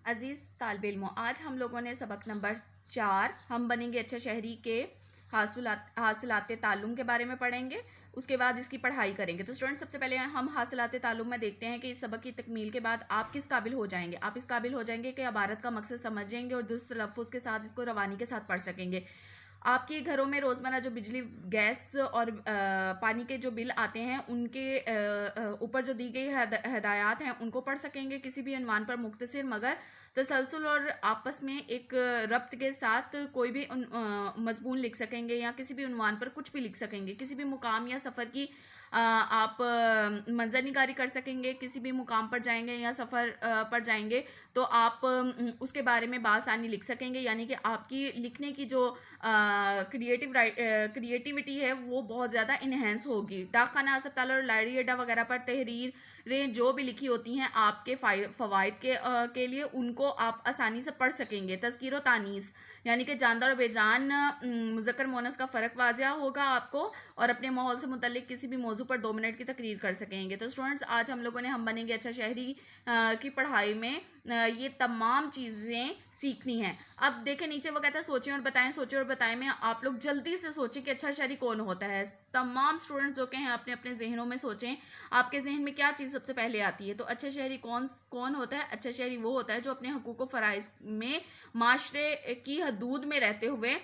عزیز طالب علموں، آج ہم لوگوں نے سبق نمبر 4 ہم بنیں گے اچھا شہری کے حاصلات تعلم کے بارے میں پڑھیں گے. اس کے بعد اس کی پڑھائی کریں گے. تو اسٹوڈنٹ سب سے پہلے ہم حاصلات تعلم میں دیکھتے ہیں کہ اس سبق کی تکمیل کے بعد آپ کس قابل ہو جائیں گے. آپ اس قابل ہو جائیں گے کہ عبارت کا مقصد سمجھیں گے اور درست تلفظ کے ساتھ اس کو روانی کے ساتھ پڑھ سکیں گے. آپ کے گھروں میں روزمرہ جو بجلی، گیس اور پانی کے جو بل آتے ہیں ان کے اوپر جو دی گئی ہدایات ہیں ان کو پڑھ سکیں گے. کسی بھی عنوان پر مختصر مگر تسلسل اور آپس میں ایک ربط کے ساتھ کوئی بھی مضمون لکھ سکیں گے یا کسی بھی عنوان پر کچھ بھی لکھ سکیں گے. کسی بھی مقام یا سفر کی آپ منظر نگاری کر سکیں گے. کسی بھی مقام پر جائیں گے یا سفر پر جائیں گے تو آپ اس کے بارے میں بآسانی لکھ سکیں گے. یعنی کہ آپ کی لکھنے کی جو کریٹیوٹی ہے وہ بہت زیادہ انہینس ہوگی. ڈاک خانہ، ہسپتال اور لائبریری اڈا وغیرہ پر تحریریں جو بھی لکھی ہوتی ہیں آپ کے فوائد کے لیے ان کو آپ آسانی سے پڑھ سکیں گے. تذکیر و تانیث یعنی کہ جاندار اور بے جان مذکر مؤنث کا فرق واضح ہوگا آپ کو، اور اپنے ماحول سے متعلق کسی بھی موضوع پر 2 منٹ کی تقریر کر سکیں گے. تو اسٹوڈنٹس آج ہم لوگوں نے ہم بنیں گے اچھا شہری کی پڑھائی میں یہ تمام چیزیں سیکھنی ہیں. اب دیکھیں نیچے وہ کہتا ہے سوچیں اور بتائیں. سوچیں اور بتائیں میں آپ لوگ جلدی سے سوچیں کہ اچھا شہری کون ہوتا ہے. تمام اسٹوڈنٹس جو کہ ہیں اپنے اپنے ذہنوں میں سوچیں آپ کے ذہن میں کیا چیز سب سے پہلے آتی ہے. تو اچھا شہری کون ہوتا ہے؟ اچھا شہری وہ ہوتا ہے جو اپنے حقوق و فرائض میں معاشرے کی حدود میں رہتے ہوئے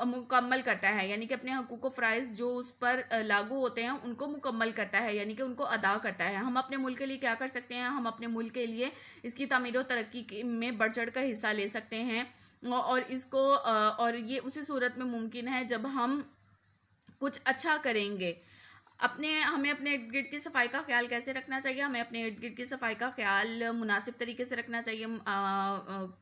مکمل کرتا ہے. یعنی کہ اپنے حقوق و فرائض جو اس پر لاگو ہوتے ہیں ان کو مکمل کرتا ہے، یعنی کہ ان کو ادا کرتا ہے. ہم اپنے ملک کے لیے کیا کر سکتے ہیں؟ ہم اپنے ملک کے لیے اس کی تعمیر و ترقی میں بڑھ چڑھ کر حصہ لے سکتے ہیں، اور اس کو اور یہ اسی صورت میں ممکن ہے جب ہم کچھ اچھا کریں گے. ہمیں اپنے ارد گرد کی صفائی کا خیال کیسے رکھنا چاہیے؟ ہمیں اپنے ارد گرد کی صفائی کا خیال مناسب طریقے سے رکھنا چاہیے.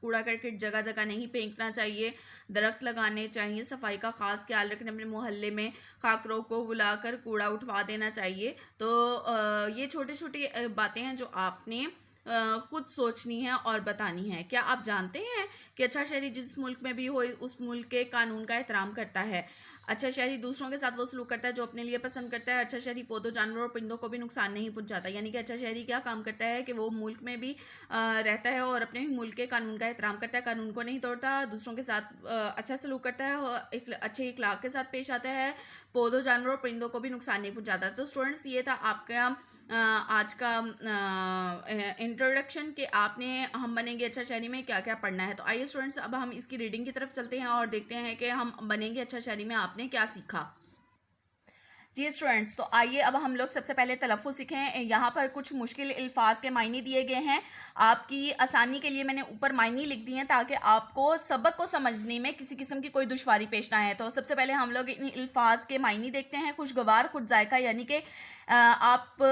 کوڑا کرکٹ جگہ جگہ نہیں پھینکنا چاہیے. درخت لگانے چاہیے. صفائی کا خاص خیال رکھنا. اپنے محلے میں خاکروں کو بلا کر کوڑا اٹھوا دینا چاہیے. تو یہ چھوٹی چھوٹی باتیں ہیں جو آپ نے خود سوچنی ہے اور بتانی ہے. کیا آپ جانتے ہیں کہ اچھا شہری جس ملک میں بھی ہو اس ملک کے قانون کا احترام کرتا ہے. اچھا شہری دوسروں کے ساتھ وہ سلوک کرتا ہے جو اپنے لیے پسند کرتا ہے. اچھا شہری پودوں، جانوروں اور پرندوں کو بھی نقصان نہیں پہنچاتا. یعنی کہ اچھا شہری کیا کام کرتا ہے کہ وہ ملک میں بھی رہتا ہے اور اپنے ملک کے قانون کا احترام کرتا ہے، قانون کو نہیں توڑتا، دوسروں کے ساتھ اچھا سلوک کرتا ہے، اچھے اخلاق کے ساتھ پیش آتا ہے، پودوں، جانوروں اور پرندوں کو بھی نقصان نہیں پہنچاتا. تو اسٹوڈنٹس یہ تھا آپ کا آج کا انٹروڈکشن کہ آپ نے ہم بنیں گے اچھا شہری میں کیا کیا پڑھنا ہے. تو آئیے اسٹوڈنٹس اب ہم اس کی ریڈنگ کی طرف چلتے ہیں اور دیکھتے ہیں کہ ہم بنیں گے اچھا شہری میں آپ نے کیا سیکھا. جی اسٹوڈنٹس، تو آئیے اب ہم لوگ سب سے پہلے تلفظ سیکھیں. یہاں پر کچھ مشکل الفاظ کے معنی دیے گئے ہیں. آپ کی آسانی کے لیے میں نے اوپر معنی لکھ دی ہیں تاکہ آپ کو سبق کو سمجھنے میں کسی قسم کی کوئی دشواری پیش نہ آئے. تو سب سے پہلے ہم لوگ ان الفاظ کے معنی دیکھتے ہیں. خوشگوار، خود ذائقہ، یعنی کہ آپ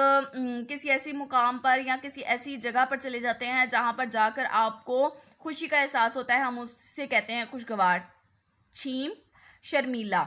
کسی ایسی مقام پر یا کسی ایسی جگہ پر چلے جاتے ہیں جہاں پر جا کر آپ کو خوشی کا احساس ہوتا ہے، ہم اس سے کہتے ہیں خوشگوار. چھیم، شرمیلا،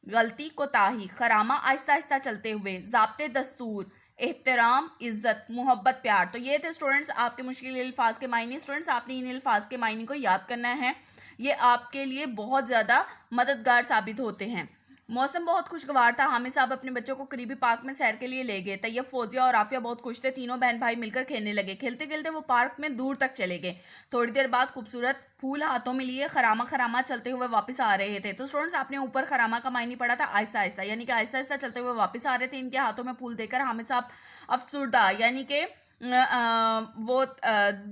غلطی، کوتاہی، خرامہ، آہستہ آہستہ چلتے ہوئے، ضابطے، دستور، احترام، عزت، محبت، پیار. تو یہ تھے اسٹوڈنٹس آپ کے مشکل الفاظ کے معنی. اسٹوڈنٹس آپ نے ان الفاظ کے معنی کو یاد کرنا ہے، یہ آپ کے لیے بہت زیادہ مددگار ثابت ہوتے ہیں. موسم بہت خوشگوار تھا. حامد صاحب اپنے بچوں کو قریبی پارک میں سیر کے لیے لے گئے. طیب، فوزیہ اور عافیہ بہت خوش تھے. تینوں بہن بھائی مل کر کھیلنے لگے. کھیلتے کھیلتے وہ پارک میں دور تک چلے گئے. تھوڑی دیر بعد خوبصورت پھول ہاتھوں میں لیے خرامہ خرامہ چلتے ہوئے واپس آ رہے تھے. تو اسٹوڈنٹس آپ نے اوپر خرامہ کا معنی پڑھا تھا آہستہ آہستہ، یعنی کہ آہستہ آہستہ چلتے ہوئے واپس آ رہے تھے. ان کے ہاتھوں میں پھول دے کر حامد صاحب افسردہ یعنی کہ وہ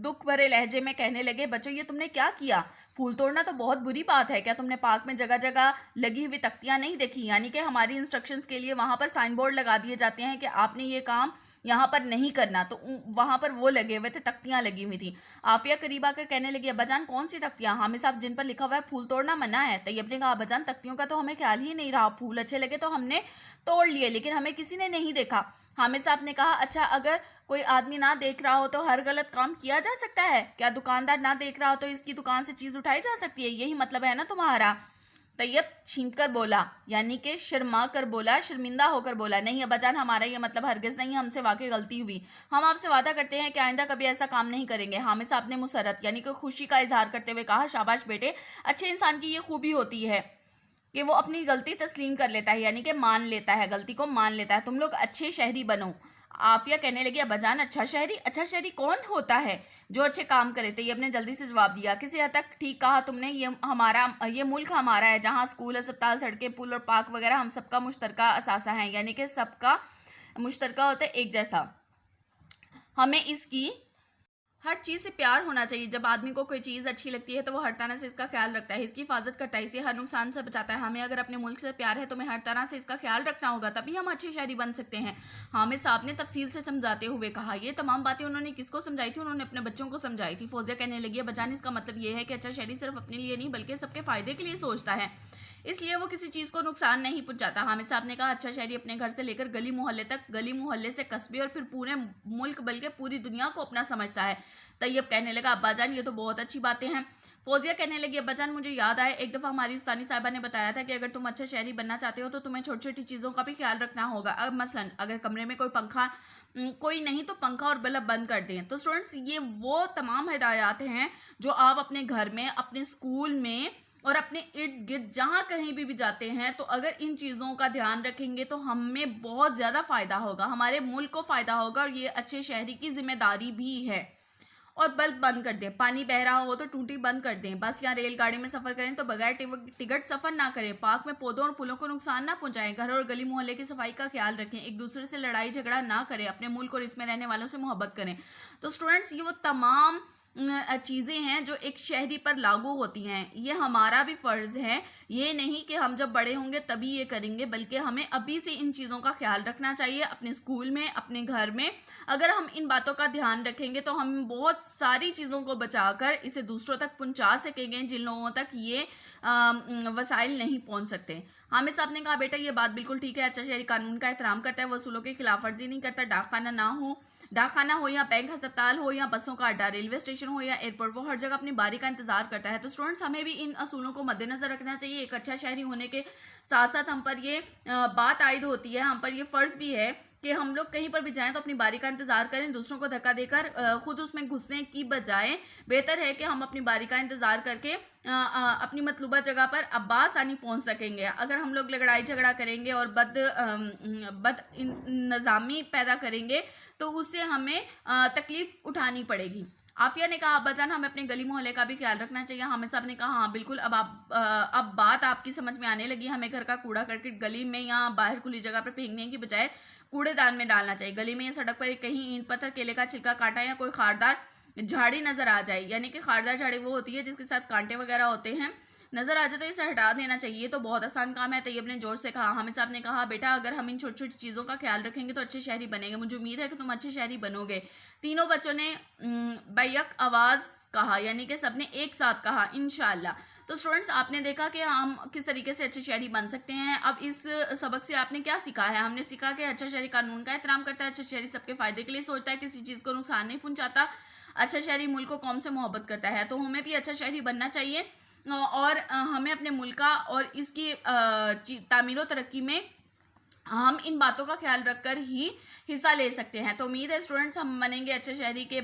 دکھ بھرے لہجے میں کہنے لگے، بچوں یہ تم نے کیا کیا؟ پھول توڑنا تو بہت بری بات ہے. کیا تم نے پارک میں جگہ جگہ لگی ہوئی تختیاں نہیں دیکھی؟ یعنی کہ ہماری انسٹرکشنز کے لیے وہاں پر سائن بورڈ لگا دیے جاتے ہیں کہ آپ نے یہ کام یہاں پر نہیں کرنا. تو وہاں پر وہ لگے ہوئے تھے، تختیاں لگی ہوئی تھیں. عافیہ قریب آ کر کہنے لگی، ابا جان کون سی تختیاں؟ حامد صاحب، جن پر لکھا ہوا ہے پھول توڑنا منع ہے. طیب نے کہا، ابا جان تختیوں کا تو ہمیں خیال ہی نہیں رہا، پھول اچھے لگے تو ہم نے توڑ لیے، لیکن ہمیں کسی نے نہیں دیکھا. حامد صاحب نے کہا، اچھا اگر کوئی آدمی نہ دیکھ رہا ہو تو ہر غلط کام کیا جا سکتا ہے؟ کیا دکاندار نہ دیکھ رہا ہو تو اس کی دکان سے چیز اٹھائی جا سکتی ہے؟ یہی مطلب ہے نا تمہارا؟ طیب چھینک کر بولا، یعنی کہ شرما کر بولا، شرمندہ ہو کر بولا، نہیں ابا جان ہمارا یہ مطلب ہرگز نہیں، ہم سے واقعی غلطی ہوئی، ہم آپ سے وعدہ کرتے ہیں کہ آئندہ کبھی ایسا کام نہیں کریں گے. حامد صاحب نے مسرت یعنی کہ خوشی کا اظہار کرتے ہوئے کہا، شاباش بیٹے، اچھے انسان کی یہ خوبی ہوتی ہے کہ وہ اپنی غلطی تسلیم کر لیتا ہے، یعنی کہ مان لیتا ہے، غلطی کو مان لیتا ہے. تم لوگ اچھے شہری بنو. عافیہ کہنے لگی ابا جان اچھا شہری کون ہوتا ہے جو اچھے کام کرے؟ طیب نے جلدی سے جواب دیا کسی حد تک ٹھیک کہا تم نے، یہ ملک ہمارا ہے جہاں اسکول، اسپتال، سڑکیں، پل اور پارک وغیرہ ہم سب کا مشترکہ اثاثہ ہیں، یعنی کہ سب کا مشترکہ ہوتا ہے ایک جیسا. ہمیں اس کی ہر چیز سے پیار ہونا چاہیے. جب آدمی کو کوئی چیز اچھی لگتی ہے تو وہ ہر طرح سے اس کا خیال رکھتا ہے، اس کی حفاظت کرتا ہے، اسے ہر نقصان سے بچاتا ہے. ہمیں اگر اپنے ملک سے پیار ہے تو ہمیں ہر طرح سے اس کا خیال رکھنا ہوگا، تبھی ہم اچھے شہری بن سکتے ہیں. حامد صاحب نے تفصیل سے سمجھاتے ہوئے کہا. یہ تمام باتیں انہوں نے کس کو سمجھائی تھی؟ انہوں نے اپنے بچوں کو سمجھائی تھی. فوزیہ کہنے لگی بجان اس کا مطلب یہ ہے کہ اچھا شہری صرف اپنے لیے نہیں بلکہ سب کے فائدے کے لیے سوچتا ہے، اس لیے وہ کسی چیز کو نقصان نہیں پہنچاتا. حامد صاحب نے کہا اچھا شہری اپنے گھر سے لے کر گلی محلے تک، گلی محلے سے قصبے اور پھر پورے ملک بلکہ پوری دنیا کو اپنا سمجھتا ہے. طیب کہنے لگا ابا جان یہ تو بہت اچھی باتیں ہیں. فوزیہ کہنے لگی ابا جان مجھے یاد آئے ایک دفعہ ہماری استانی صاحبہ نے بتایا تھا کہ اگر تم اچھا شہری بننا چاہتے ہو تو تمہیں چھوٹی چھوٹی چیزوں کا بھی خیال رکھنا ہوگا. مثلا اگر کمرے میں کوئی نہیں تو پنکھا اور بلب بند کر دیں. تو اسٹوڈنٹس یہ وہ تمام ہدایات ہیں جو آپ اپنے گھر میں، اپنے اسکول میں اور اپنے ارد گرد جہاں کہیں بھی جاتے ہیں تو اگر ان چیزوں کا دھیان رکھیں گے تو ہمیں بہت زیادہ فائدہ ہوگا، ہمارے ملک کو فائدہ ہوگا، اور یہ اچھے شہری کی ذمہ داری بھی ہے. اور بلب بند کر دیں، پانی بہ رہا ہو تو ٹوٹی بند کر دیں، بس یا ریل گاڑی میں سفر کریں تو بغیر ٹکٹ سفر نہ کریں، پارک میں پودوں اور پھولوں کو نقصان نہ پہنچائیں، گھر اور گلی محلے کی صفائی کا خیال رکھیں، ایک دوسرے سے لڑائی جھگڑا نہ کریں، اپنے ملک اور اس میں رہنے والوں سے محبت کریں. تو اسٹوڈنٹس یہ وہ تمام چیزیں ہیں جو ایک شہری پر لاگو ہوتی ہیں. یہ ہمارا بھی فرض ہے، یہ نہیں کہ ہم جب بڑے ہوں گے تبھی یہ کریں گے، بلکہ ہمیں ابھی سے ان چیزوں کا خیال رکھنا چاہیے اپنے اسکول میں، اپنے گھر میں. اگر ہم ان باتوں کا دھیان رکھیں گے تو ہم بہت ساری چیزوں کو بچا کر اسے دوسروں تک پہنچا سکیں گے جن لوگوں تک یہ وسائل نہیں پہنچ سکتے. حامد صاحب نے کہا بیٹا یہ بات بالکل ٹھیک ہے، اچھا شہری قانون کا احترام کرتا ہے، وہ اصولوں کی خلاف ورزی نہیں کرتا. ڈاک خانہ ہو یا بینک، ہسپتال ہو یا بسوں کا اڈا، ریلوے اسٹیشن ہو یا ایئرپورٹ، وہ ہر جگہ اپنی باری کا انتظار کرتا ہے. تو اسٹوڈنٹس ہمیں بھی ان اصولوں کو مد نظر رکھنا چاہیے. ایک اچھا شہری ہونے کے ساتھ ساتھ ہم پر یہ بات عائد ہوتی ہے، ہم پر یہ فرض بھی ہے کہ ہم لوگ کہیں پر بھی جائیں تو اپنی باری کا انتظار کریں. دوسروں کو دھکا دے کر خود اس میں گھسنے کی بجائے بہتر ہے کہ ہم اپنی باری کا انتظار کر کے اپنی مطلوبہ جگہ پر بآسانی پہنچ سکیں گے. اگر ہم لوگ لڑائی جھگڑا کریں گے اور بد نظامی پیدا کریں گے تو اس سے ہمیں تکلیف اٹھانی پڑے گی. عافیہ نے کہا ابا جان ہمیں اپنے گلی محلے کا بھی خیال رکھنا چاہیے. حامد صاحب نے کہا ہاں بالکل، اب بات آپ کی سمجھ میں آنے لگی. ہمیں گھر کا کوڑا کرکٹ گلی میں یا باہر کھلی جگہ پر پھینکنے کی بجائے کوڑے دان میں ڈالنا چاہیے. گلی میں یا سڑک پر کہیں اینٹ پتھر، کیلے کا چھلکا، کانٹا یا کوئی خاردار جھاڑی نظر آ جائے، یعنی کہ خاردار جھاڑی وہ ہوتی ہے جس کے ساتھ کانٹے وغیرہ ہوتے ہیں، نظر آ جائے تو اسے ہٹا دینا چاہیے. تو بہت آسان کام ہے. طیب نے زور سے کہا. حامد صاحب نے کہا بیٹا اگر ہم ان چھوٹی چھوٹی چیزوں کا خیال رکھیں گے تو اچھے شہری بنیں گے، مجھے امید ہے کہ تم اچھے شہری بنو گے. تینوں بچوں نے بیک آواز کہا، یعنی کہ سب نے ایک ساتھ کہا انشاءاللہ. تو اسٹوڈنٹس آپ نے دیکھا کہ ہم کس طریقے سے اچھے شہری بن سکتے ہیں. اب اس سبق سے آپ نے کیا سیکھا ہے؟ ہم نے سیکھا کہ اچھا شہری قانون کا احترام کرتا ہے، اچھا شہری سب کے فائدے کے لیے سوچتا ہے، کسی چیز کو نقصان نہیں پہنچاتا، اچھا شہری ملک و قوم سے محبت کرتا ہے. تو ہمیں بھی اچھا شہری بننا چاہیے اور ہمیں اپنے ملک کا اور اس کی تعمیر و ترقی میں ہم ان باتوں کا خیال رکھ کر ہی حصہ لے سکتے ہیں. تو امید ہے اسٹوڈنٹس ہم بنیں گے اچھے شہری کے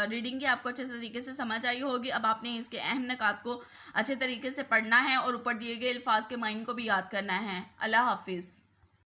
ریڈنگ کی آپ کو اچھے طریقے سے سمجھ آئی ہوگی. اب آپ نے اس کے اہم نکات کو اچھے طریقے سے پڑھنا ہے اور اوپر دیے گئے الفاظ کے معنی کو بھی یاد کرنا ہے. اللہ حافظ.